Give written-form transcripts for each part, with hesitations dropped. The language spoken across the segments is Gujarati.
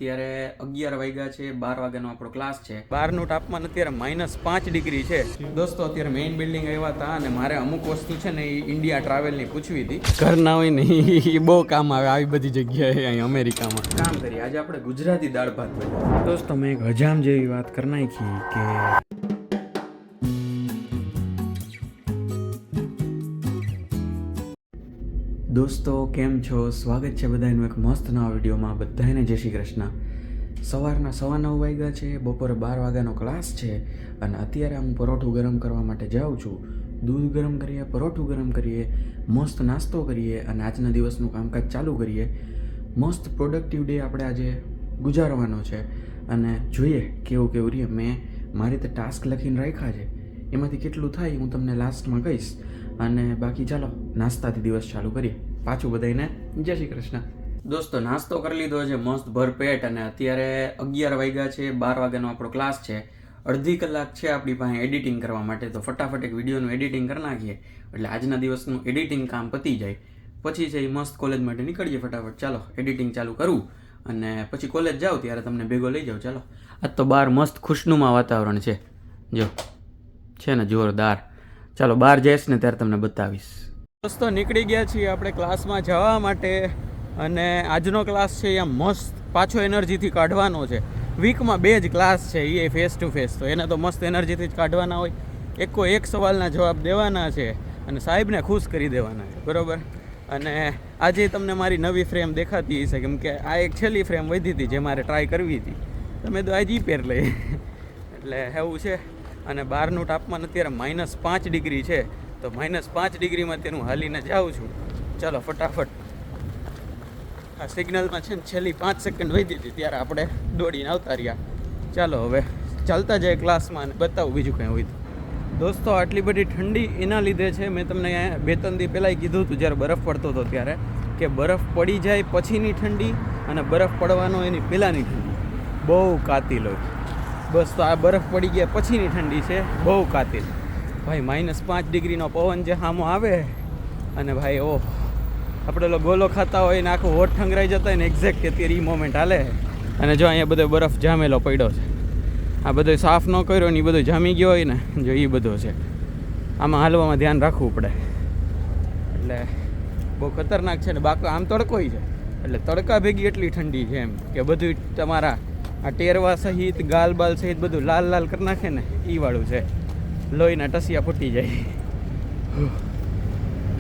અત્યારે 11 વાગ્યા છે, 12 વાગ્યાનો આપણો ક્લાસ છે. બહારનું તાપમાન અત્યારે -5 ડિગ્રી છે. દોસ્તો અત્યારે મેઇન બિલ્ડિંગ આવ્યા હતા અને મારે અમુક વસ્તુ છે ને એ ઇન્ડિયા ટ્રાવેલની પૂછવી હતી. ઘર ના હોય ને એ બહુ કામ આવે આવી બધી જગ્યાએ અહીં અમેરિકામાં. કામ કરીએ આજે આપણે ગુજરાતી દાળ ભાત હોય. દોસ્તો મેં એક હજામ જેવી વાત કરી નાખી કે દોસ્તો કેમ છો, સ્વાગત છે બધાનું એક મસ્ત નવા વિડીયોમાં. બધાને જય શ્રી કૃષ્ણ. સવારના 9:15 વાગ્યા છે, બપોરે 12 વાગ્યાનો ક્લાસ છે અને અત્યારે હું પરોઠું ગરમ કરવા માટે જાઉં છું. દૂધ ગરમ કરીએ, પરોઠું ગરમ કરીએ, મસ્ત નાસ્તો કરીએ અને આજના દિવસનું કામકાજ ચાલુ કરીએ. મસ્ત પ્રોડક્ટિવ ડે આપણે આજે ગુજારવાનો છે અને જોઈએ કેવું કેવું રહીએ. મેં મારી રીતે ટાસ્ક લખીને રાખ્યા છે, એમાંથી કેટલું થાય હું તમને લાસ્ટમાં કહીશ. અને બાકી ચાલો નાસ્તાથી દિવસ ચાલુ કરીએ. પાછું બધાને જય શ્રી કૃષ્ણ. દોસ્તો નાસ્તો કરી લીધો છે મસ્ત ભરપેટ અને અત્યારે 11 વાગ્યા છે, 12 વાગ્યાનો આપણો ક્લાસ છે. અડધી કલાક છે આપણી પાસે એડિટિંગ કરવા માટે, તો ફટાફટ એક વિડીયોનું એડિટિંગ કરી નાખીએ એટલે આજના દિવસનું એડિટિંગ કામ પતી જાય. પછી છે એ મસ્ત કોલેજ માટે નીકળીએ ફટાફટ. ચાલો એડિટિંગ ચાલુ કરું અને પછી કોલેજ જાઉં ત્યારે તમને ભેગો લઈ જાઉં. ચાલો આજ તો બહાર મસ્ત ખુશનુમા વાતાવરણ છે, જો છે ને જોરદાર. ચાલો બહાર જઈશ ને ત્યારે તમને બતાવીશ. દોસ્તો નીકળી ગયા છીએ આપણે ક્લાસમાં જવા માટે અને આજનો ક્લાસ છે એ મસ્ત પાછો એનર્જીથી કાઢવાનો છે. વીકમાં 2 જ ક્લાસ છે, એ ફેસ ટુ ફેસ, તો એને તો મસ્ત એનર્જીથી જ કાઢવાના હોય. એક સવાલના જવાબ દેવાના છે અને સાહેબને ખુશ કરી દેવાના છે, બરાબર. અને આજે તમને મારી નવી ફ્રેમ દેખાતી હશે, કેમ કે આ એક છેલ્લી ફ્રેમ વધી હતી જે મારે ટ્રાય કરવી હતી. તમે તો આજે પહેર લઈ એટલે એવું છે. અને બહારનું તાપમાન અત્યારે -5 ડિગ્રી છે, તો -5 ડિગ્રીમાં તેનું હાલીને જાઉં છું. ચાલો ફટાફટ. આ સિગ્નલમાં છે ને છેલ્લી 5 સેકન્ડ વધી હતી ત્યારે આપણે દોડીને આવતા રહ્યા. ચાલો હવે ચાલતા જાય ક્લાસમાં અને બતાવું બીજું કંઈ હોય તો. દોસ્તો આટલી બધી ઠંડી એના લીધે છે, મેં તમને 2-3 દી પહેલાં કીધું હતું જ્યારે બરફ પડતો હતો ત્યારે, કે બરફ પડી જાય પછીની ઠંડી અને બરફ પડવાનો એની પહેલાંની ઠંડી બહુ કાતિલ હોય. બસ તો આ બરફ પડી ગયા પછીની ઠંડી છે, બહુ કાતિલ. ભાઈ -5 ડિગ્રીનો પવન જે સામો આવે અને ભાઈ ઓહ, આપણે ગોલો ખાતા હોય ને આખું હોઠ ઠંગરાઈ જતા હોય ને, એક્ઝેક્ટ અત્યારે એ મોમેન્ટ હાલે. અને જો અહીંયા બધો બરફ જામેલો પડ્યો છે, આ બધો સાફ ન કર્યો ને એ બધો જામી ગયો હોય ને, જો એ બધો છે. આમાં હાલવામાં ધ્યાન રાખવું પડે એટલે બહુ ખતરનાક છે ને. બાકી આમ તડકો છે એટલે તડકા ભેગી એટલી ઠંડી છે એમ કે બધું તમારા આ ટેરવા સહિત ગાલ બાલ સહિત બધું લાલ લાલ કરી નાખે ને એ વાળું છે. લોહીના ટસિયા ફૂટી જાય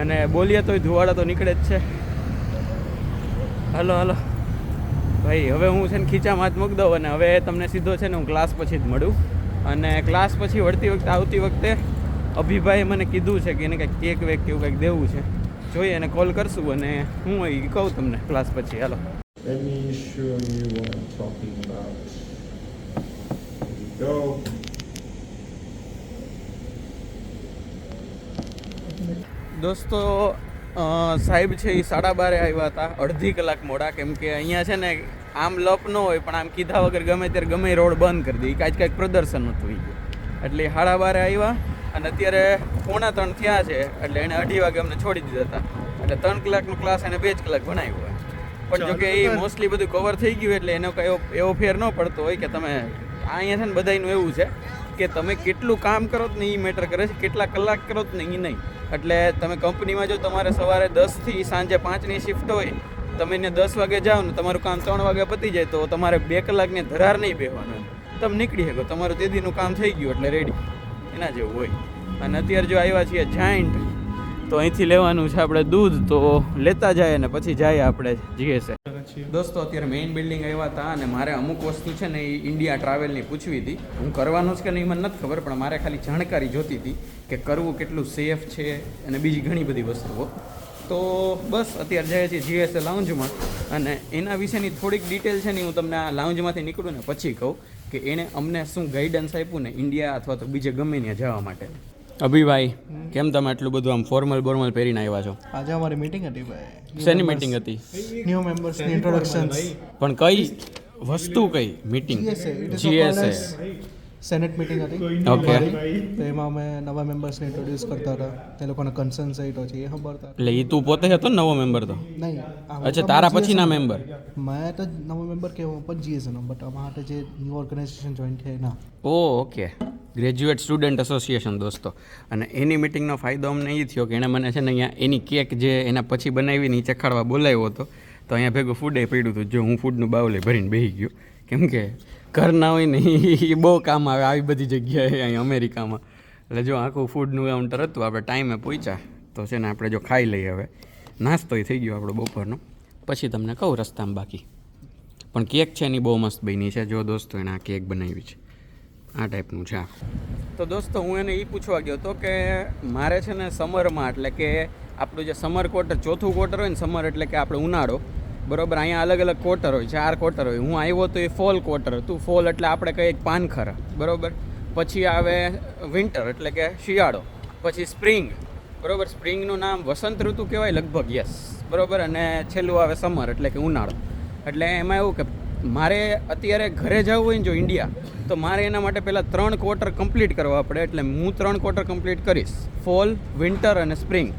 અને બોલીએ તોય ધુવાડા તો નીકળે જ છે. હાલો હાલો ભાઈ, હવે હું છે ને ખીચામાં હાથ મૂકી દઉં અને હવે તમને સીધો છે ને હું ક્લાસ પછી જ મળું. અને ક્લાસ પછી આવતી વખતે અભિભાઈએ મને કીધું છે કે એને કંઈક કેક વેક કે એવું કંઈક દેવું છે. જોઈએ એને કોલ કરશું અને હું એ કહું તમને ક્લાસ પછી. હાલો. Let me show you what I'm talking about. Here we go. દોસ્તો સાહેબ છે એ 12:30 આવ્યા હતા, અડધી કલાક મોડા. કેમ કે અહીંયા છે ને આમ લપ ન હોય પણ આમ કીધા વગર ગમે ત્યારે ગમે રોડ બંધ કરી દે. કાંઈક પ્રદર્શન નહોતું એ એટલે 12:30 આવ્યા અને અત્યારે 2:45 થયા છે. એટલે એને 2:30 વાગે અમને છોડી દીધા હતા. એટલે 3 કલાકનો ક્લાસ એને 2 જ કલાક ભણાવ્યો. પણ જો કે એ મોસ્ટલી બધું કવર થઈ ગયું એટલે એનો કંઈ એવો ફેર ન પડતો હોય કે તમે અહીંયા છે ને બધાનું એવું છે કે તમે કેટલું કામ કરો ને એ મેટર કરે છે, કેટલા કલાક કરો ને એ નહીં. એટલે તમે કંપનીમાં જો તમારે સવારે 10 થી સાંજે 5ની શિફ્ટ હોય, તમે એને 10 વાગે જાઓ ને તમારું કામ 3 વાગે પતી જાય તો તમારે 2 કલાકની ધરાર નહીં બેસવાનું. તમે નીકળી શકો, તમારું તેદીનું કામ થઈ ગયું એટલે રેડી, એના જેવું હોય. અને અત્યારે જો આવ્યા છીએ જાયન્ટ, તો અહીંથી લેવાનું છે આપણે દૂધ, તો લેતા જાય અને પછી જાય આપણે જીએસએ. દોસ્તો અત્યારે મેઇન બિલ્ડિંગ આવ્યા હતા અને મારે અમુક વસ્તુ છે ને એ ઇન્ડિયા ટ્રાવેલની પૂછવી હતી. હું કરવાનું છે કે નહીં મને નથી ખબર, પણ મારે ખાલી જાણકારી જોતી હતી કે કરવું કેટલું સેફ છે અને બીજી ઘણી બધી વસ્તુઓ. તો બસ અત્યારે જાય છે જીએસએ લાઉન્જમાં અને એના વિશેની થોડીક ડિટેલ છે ને હું તમને આ લાઉન્જમાંથી નીકળું ને પછી કહું કે એણે અમને શું ગાઈડન્સ આપ્યું ને ઇન્ડિયા અથવા તો બીજે ગમે ત્યાં જવા માટે. અભિભાઈ કેમ તમે આટલું બધું આમ ફોર્મલ પહેરીને આવ્યા છો? આજે અમારી મીટિંગ હતી ભાઈ. શેની મીટિંગ હતી? ન્યૂ મેમ્બર્સની ઇન્ટ્રોડક્શન્સ. પણ કઈ વસ્તુ કઈ મીટિંગ? જીએસએ. સેનેટ મિટિંગ હતી Okay. અમારી. તો એમાં અમે નવા મેમ્બર્સને ઇન્ટ્રોડ્યુસ કરતા હતા એ લોકોના કન્સર્ન સહિત છે એ ખબરતા એટલે એ તું પોતે હતો ને નવો મેમ્બર તો નહીં અચ્છા તારા પછીના મેમ્બર મેં તો નવો મેમ્બર કે હું પણ જીએસનો બટ અમારા માટે જે ન્યૂ ઓર્ગેનાઇઝેશન જોઈન થયા ના ઓકે ગ્રેજ્યુએટ સ્ટુડન્ટ એસોસિએશન દોસ્તો અને એની મિટિંગનો ફાયદો અમને એ થયો કે એણે મને છે ને અહીંયા એની કેક જે એના પછી બનાવીને એ ચખાડવા બોલાવ્યો હતો તો અહીંયા ભેગું ફૂડે પડ્યું હતું જો હું ફૂડનું બાઉલે ભરીને બેસી ગયો કેમ કે ઘર ના હોય ને એ બહુ કામ આવે આવી બધી જગ્યાએ અહીં અમેરિકામાં એટલે જો આખું ફૂડનું કાઉન્ટર હતું આપણે ટાઈમે પહોંચ્યા તો છે ને આપણે જો ખાઈ લઈએ હવે નાસ્તોય થઈ ગયો આપણો બપોરનો પછી તમને કહું રસ્તામાં બાકી પણ કેક છે એની બહુ મસ્ત બની છે જો દોસ્તો એણે આ કેક બનાવી છે આ ટાઈપનું છે આ તો દોસ્તો હું એને એ પૂછવા ગયો હતો કે મારે છે ને સમરમાં એટલે કે આપણું જે સમર ક્વાર્ટર ચોથું ક્વાર્ટર હોય ને સમર એટલે કે આપણે ઉનાળો બરાબર અહીંયા અલગ અલગ ક્વાર્ટર હોય 4 ક્વાર્ટર હોય હું આવ્યો તો એ ફોલ ક્વાર્ટર હતું ફોલ એટલે આપણે કહીએ પાનખર બરાબર પછી આવે વિન્ટર એટલે કે શિયાળો પછી સ્પ્રિંગ બરાબર સ્પ્રિંગનું નામ વસંત ઋતુ કહેવાય લગભગ યસ બરાબર અને છેલ્લું આવે સમર એટલે કે ઉનાળો એટલે એમાં એવું કે મારે અત્યારે ઘરે જવું હોય ને જો ઇન્ડિયા તો મારે એના માટે પહેલાં 3 ક્વાર્ટર કમ્પ્લીટ કરવા પડે એટલે હું 3 ક્વાર્ટર કમ્પ્લીટ કરીશ ફોલ વિન્ટર અને સ્પ્રિંગ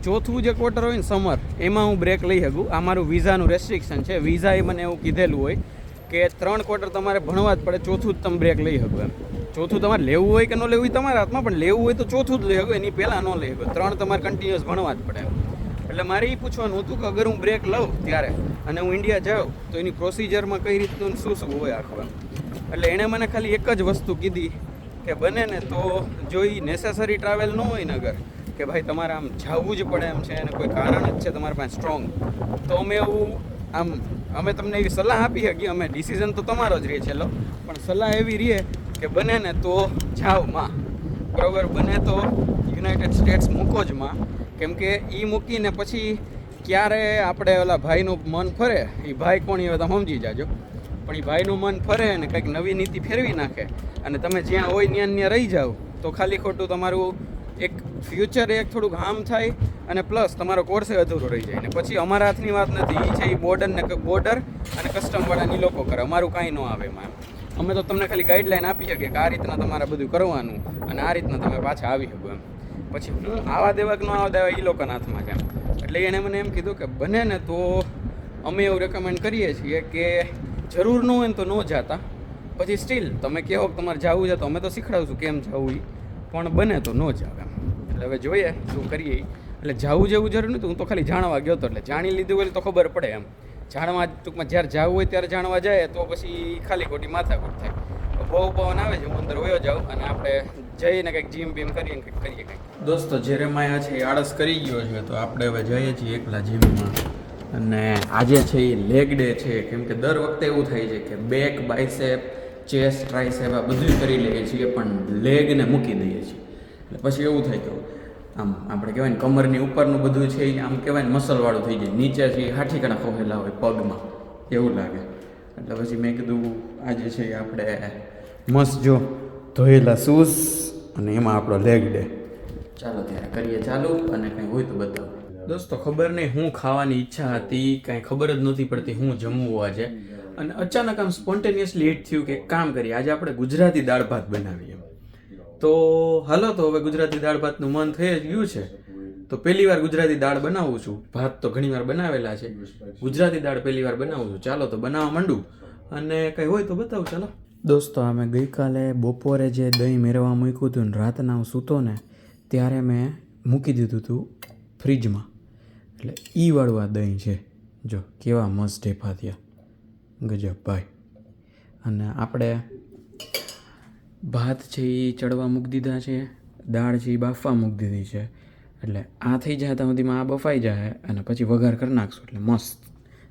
ચોથું જે ક્વાર્ટર હોય ને સમર એમાં હું બ્રેક લઈ શકું આ મારું વિઝાનું રેસ્ટ્રિક્શન છે વિઝા એ મને એવું કીધેલું હોય કે 3 ક્વાર્ટર તમારે ભણવા જ પડે ચોથું જ તમે બ્રેક લઈ શકો એમ ચોથું તમારે લેવું હોય કે ન લેવું હોય તમારા હાથમાં પણ લેવું હોય તો ચોથું જ લઈ શકો એની પહેલાં ન લઈ શકો 3 તમારે કન્ટિન્યુઅસ ભણવા જ પડે એટલે મારે એ પૂછવાનું હતું કે અગર હું બ્રેક લઉં ત્યારે અને હું ઇન્ડિયા જાઉં તો એની પ્રોસિજરમાં કઈ રીતનું શું શું હોય આખું એટલે એણે મને ખાલી એક જ વસ્તુ કીધી કે બને ને તો જો એ નેસેસરી ટ્રાવેલ ન હોય ને અગર કે ભાઈ તમારે આમ જવું જ પડે એમ છે અને કોઈ કારણ જ છે તમારી પાસે સ્ટ્રોંગ તો અમે એવું આમ અમે તમને એવી સલાહ આપી શકીએ અમે ડિસિઝન તો તમારો જ રહે છેલ્લો પણ સલાહ એવી રહે કે બને ને તો જાઓ માં બરાબર બને તો યુનાઇટેડ સ્ટેટ્સ મૂકો જ માં કેમ કે એ મૂકીને પછી ક્યારે આપણે ઓલા ભાઈનું મન ફરે એ ભાઈ કોણ એ તમે સમજી જાજો પણ એ ભાઈનું મન ફરે ને કંઈક નવી નીતિ ફેરવી નાખે અને તમે જ્યાં હોય ત્યાં રહી જાઓ તો ખાલી ખોટું તમારું એક ફ્યુચર એક થોડુંક હાર્મ થાય અને પ્લસ તમારો કોર્સે અધૂરો રહી જાય ને પછી અમારા હાથની વાત નથી એ છે એ બોર્ડર અને કસ્ટમવાળાની લોકો કરે અમારું કાંઈ ન આવે એમાં અમે તો તમને ખાલી ગાઈડલાઈન આપી શકીએ કે આ રીતના તમારે બધું કરવાનું અને આ રીતના તમે પાછા આવી શકો એમ પછી હું આવા દેવા કે ન આવા દેવા એ લોકોના હાથમાં છે એટલે એણે મને એમ કીધું કે બને ને તો અમે એવું રેકમેન્ડ કરીએ છીએ કે જરૂર ન હોય ને તો ન જાતા પછી સ્ટીલ તમે કહો કે તમારે જવું છે તો અમે તો શીખડાવશું કેમ જવું એ પણ બને તો ન જાવ એમ એટલે હવે જોઈએ શું કરીએ એટલે જવું જેવું જરૂર નહોતું હું તો ખાલી જાણવા ગયો હતો એટલે જાણી લીધું હોય તો ખબર પડે એમ જાણવા ટૂંકમાં જ્યારે જવું હોય ત્યારે જાણવા જાય તો પછી ખાલી ખોટી માથાકૂટ થાય બહુ પવન આવે છે હું અંદર વયો જાઉં અને આપણે જઈને કંઈક જીમ બીમ કરીએ કંઈક કરીએ કંઈક દોસ્તો જેરેમાયા છે એ આળસ કરી ગયો છે તો આપણે હવે જઈએ છીએ એકલા જીમમાં અને આજે છે એ લેગ ડે છે કેમ કે દર વખતે એવું થાય છે કે બેક બાયસેપ ચેસ્ટ ટ્રાયસેપ આ બધું કરી લઈએ છીએ પણ લેગને મૂકી દઈએ છીએ એટલે પછી એવું થાય કે આમ આપણે કહેવાય ને કમરની ઉપરનું બધું છે એ આમ કહેવાય ને મસલવાળું થઈ જાય નીચેથી હાઠીકણા ખોખેલા હોય પગમાં એવું લાગે એટલે પછી મેં કીધું આજે છે આપણે મસ્ત જો ધોયેલા શૂઝ અને એમાં આપણો લેગ ડે ચાલો ત્યારે કરીએ ચાલુ અને કંઈ હોય તો બતાવો દોસ્તો ખબર નહીં હું ખાવાની ઈચ્છા હતી કાંઈ ખબર જ નથી પડતી હું જમવું આજે અને અચાનક આમ સ્પોન્ટેનિયસલી હિટ થયું કે કામ કરીએ આજે આપણે ગુજરાતી દાળ ભાત બનાવીએ તો હાલો તો હવે ગુજરાતી દાળ ભાતનું મન થઈ જ ગયું છે તો પહેલી વાર ગુજરાતી દાળ બનાવું છું ભાત તો ઘણી વાર બનાવેલા છે ગુજરાતી દાળ પહેલી વાર બનાવું છું ચાલો તો બનાવવા માંડું અને કંઈ હોય તો બતાવું ચાલો દોસ્તો અમે ગઈકાલે બપોરે જે દહીં મેળવવા મૂક્યું હતું ને રાતના હું સૂતો ને ત્યારે મેં મૂકી દીધું હતું ફ્રીજમાં એટલે એ વાળું આ દહીં છે જો કેવા મસ્ત ઢેફા થયા ગજબ ભાઈ અને આપણે ભાત છે એ ચડવા મૂકી દીધા છે દાળ છે એ બાફવા મૂકી દીધી છે એટલે આ થઈ જાય ત્યાં સુધીમાં આ બફાઈ જાય અને પછી વઘાર કરી નાખશું એટલે મસ્ત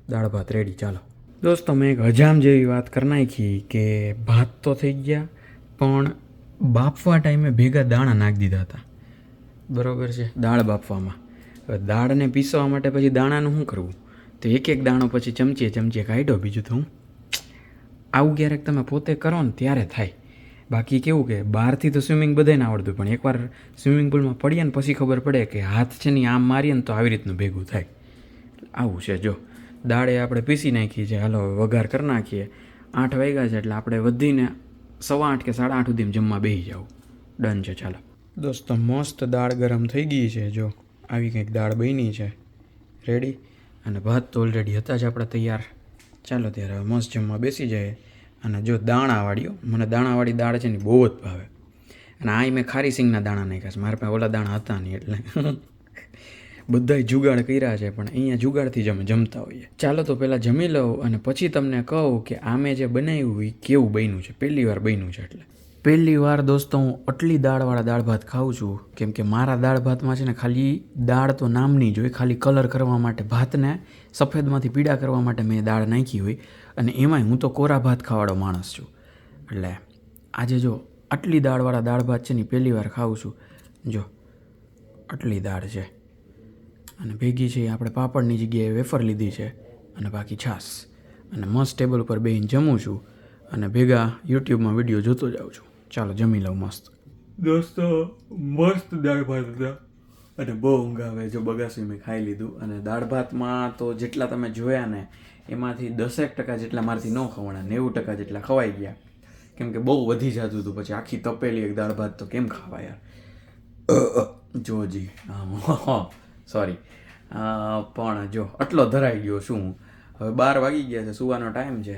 દાળ ભાત રેડી ચાલો દોસ્તો મેં એક હજામ જેવી વાત કરી નાખી કે ભાત તો થઈ ગયા પણ બાફવા ટાઈમે ભેગા દાણા નાખી દીધા હતા બરાબર છે દાળ બાફવામાં હવે દાળને પીસવા માટે પછી દાણાનું શું કરવું તો એક એક દાણો પછી ચમચીએ કાઢ્યો બીજું તો હું આવું ક્યારેક તમે પોતે કરો ને ત્યારે થાય બાકી કેવું કે બહારથી તો સ્વિમિંગ બધાને આવડતું પણ એકવાર સ્વિમિંગ પુલમાં પડીએ ને પછી ખબર પડે કે હાથ છે ને આમ મારીએ ને તો આવી રીતનું ભેગું થાય આવું છે જો દાળે આપણે પીસી નાખીએ છીએ હાલો વઘાર કરી નાખીએ 8 વાગ્યા છે એટલે આપણે વધીને 8:15 કે 8:30 સુધીમાં જમવા બેસી જાઉં. ડન છે. ચાલો દોસ્તો, મસ્ત દાળ ગરમ થઈ ગઈ છે. જો આવી કંઈક દાળ બની છે રેડી, અને ભાત તો ઓલરેડી હતા જ આપણા તૈયાર. ચાલો ત્યારે હવે મસ્ત જમવા બેસી જાય. અને જો દાણાવાળીઓ, મને દાણાવાળી દાળ છે ને બહુ જ ભાવે. અને આ મેં ખારી સિંગના દાણા નાખ્યા છે, મારા પાસે ઓલા દાણા હતા નહીં એટલે બધાય જુગાડ કર્યા છે, પણ અહીંયા જુગાડથી જ અમે જમતા હોઈએ. ચાલો તો પહેલાં જમી લઉં અને પછી તમને કહું કે આ મેં જે બનાવ્યું એ કેવું બન્યું છે. પહેલી વાર બન્યું છે એટલે પહેલી વાર દોસ્તો હું આટલી દાળવાળા દાળ ભાત ખાઉં છું. કેમ કે મારા દાળ ભાતમાં છે ને ખાલી દાળ તો નામની જ હોય, ખાલી કલર કરવા માટે, ભાતને સફેદમાંથી પીળા કરવા માટે મેં દાળ નાખી હોય. અને એમાંય હું તો કોરા ભાત ખાવાળો માણસ છું. એટલે આજે જો આટલી દાળવાળા દાળ ભાત છે ને પહેલી વાર ખાઉં છું. જો આટલી દાળ છે અને ભેગી છે આપણે પાપડની જગ્યાએ વેફર લીધી છે અને બાકી છાશ. અને મસ્ત ટેબલ ઉપર બેસીને જમું છું અને ભેગા યુટ્યુબમાં વિડીયો જોતો જાઉં છું. ચાલો જમી લઉં મસ્ત. દોસ્તો મસ્ત દાળ ભાત હતા અને બહુ ઊંઘ આવે. જો બગાસું મેં ખાઈ લીધું. અને દાળ ભાતમાં તો જેટલા તમે જોયા ને એમાંથી 10% જેટલા મારાથી ન ખવાણા, 90% જેટલા ખવાઈ ગયા. કેમ કે બહુ વધી જતું હતું, પછી આખી તપેલી એક દાળ ભાત તો કેમ ખાવા યાર. જોજી સોરી, પણ જો આટલો ધરાઈ ગયો શું. હવે 12 વાગી ગયા છે, સુવાનો ટાઈમ છે.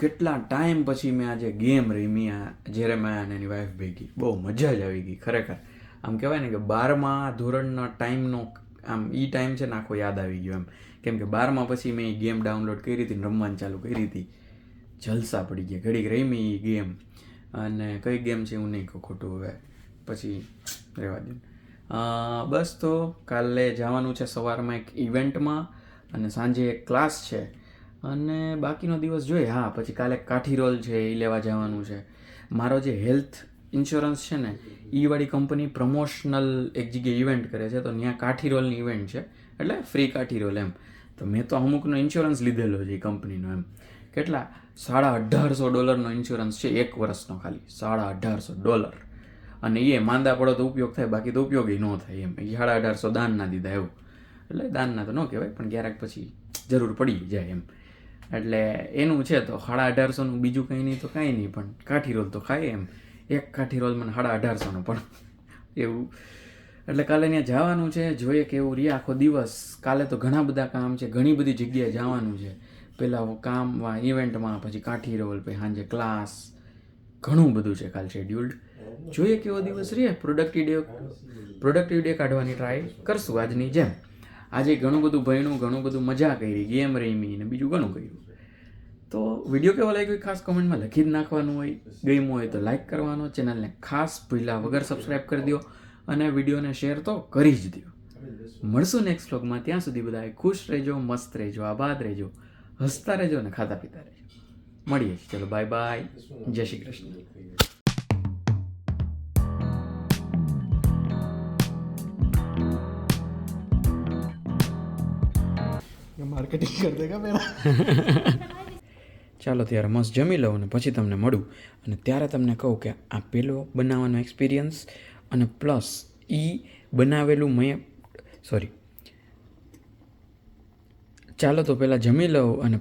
કેટલા ટાઈમ પછી મેં આજે ગેમ રમી જેરેમાયા અને એની વાઈફ ભેગી. બહુ મજા જ આવી ગઈ ખરેખર. આમ કહેવાય ને કે 12મા ધોરણના ટાઈમનો આમ એ ટાઈમ છે ને આખો યાદ આવી ગયો એમ. કેમ કે 12મા પછી મેં એ ગેમ ડાઉનલોડ કરી હતી ને રમવાનું ચાલુ કરી હતી. જલસા પડી ગયા. ઘડીક રમી એ ગેમ. અને કઈ ગેમ છે હું નહીં કહું ખોટું, હવે પછી રહેવા દે. બસ તો કાલે જવાનું છે સવારમાં એક ઇવેન્ટમાં અને સાંજે એક ક્લાસ છે અને બાકીનો દિવસ જોઈએ. હા, પછી કાલે કાઠી રોલ છે એ લેવા જવાનું છે. મારો જે હેલ્થ ઇન્સ્યોરન્સ છે ને એ વાળી કંપની પ્રમોશનલ એક જગ્યાએ ઇવેન્ટ કરે છે, તો ત્યાં કાઠી રોલની ઇવેન્ટ છે, એટલે ફ્રી કાઠી રોલ એમ. તો મેં તો અમુકનો ઇન્સ્યોરન્સ લીધેલો છે એ કંપનીનો એમ. કેટલા $1850 ઇન્સ્યોરન્સ છે એક વર્ષનો, ખાલી $1850. અને એ માંદા પડો તો ઉપયોગ થાય, બાકી તો ઉપયોગી ન થાય એમ. 1850 દાન ના દીધા એવું. એટલે દાનના તો ન કહેવાય, પણ ક્યારેક પછી જરૂર પડી જાય એમ. એટલે એનું છે તો 1850 બીજું કંઈ નહીં તો કાંઈ નહીં, પણ કાઠી રોલ તો ખાય એમ. એક કાઠી રોલ મને 1850 પણ એવું. એટલે કાલે ત્યાં જવાનું છે, જોઈએ કેવું રહે આખો દિવસ. કાલે તો ઘણા બધા કામ છે, ઘણી બધી જગ્યાએ જવાનું છે. પહેલાં કામમાં, ઇવેન્ટમાં, પછી કાઠી રોલ, પછી સાંજે ક્લાસ, ઘણું બધું છે કાલ શેડ્યુલ્ડ. જોઈએ કેવો દિવસ રહે. પ્રોડક્ટિવ ડે કાઢવાની ટ્રાય કરશું આજની જેમ. આજે ઘણું બધું ભણ્યું, ઘણું બધું મજા કરી, ગેમ રમી ને બીજું ઘણું કર્યું. તો વિડીયો કેવો લાગ્યો ખાસ કમેન્ટમાં લખી જ નાખવાનું હોય. ગમ્યું હોય તો લાઈક કરવાનો, ચેનલને ખાસ ભૂલ્યા વગર સબસ્ક્રાઈબ કરી દો અને વિડીયોને શેર તો કરી જ દો. મળશું નેક્સ્ટ વ્લોગમાં. ત્યાં સુધી બધા ખુશ રહેજો, મસ્ત રહેજો, આબાદ રહેજો, હસતા રહેજો અને ખાતા પીતા રહેજો. મળીએ. ચલો બાય બાય, જય શ્રી કૃષ્ણ. માર્કેટિંગ કર દેગા મેરા. ચાલો ત્યારે મસ્ત જમી લઉં અને પછી તમને મળું અને ત્યારે તમને કહું કે આ પેલો બનાવવાનો એક્સપિરિયન્સ અને પ્લસ બનાવેલું ચાલો તો પહેલાં જમી લઉં અને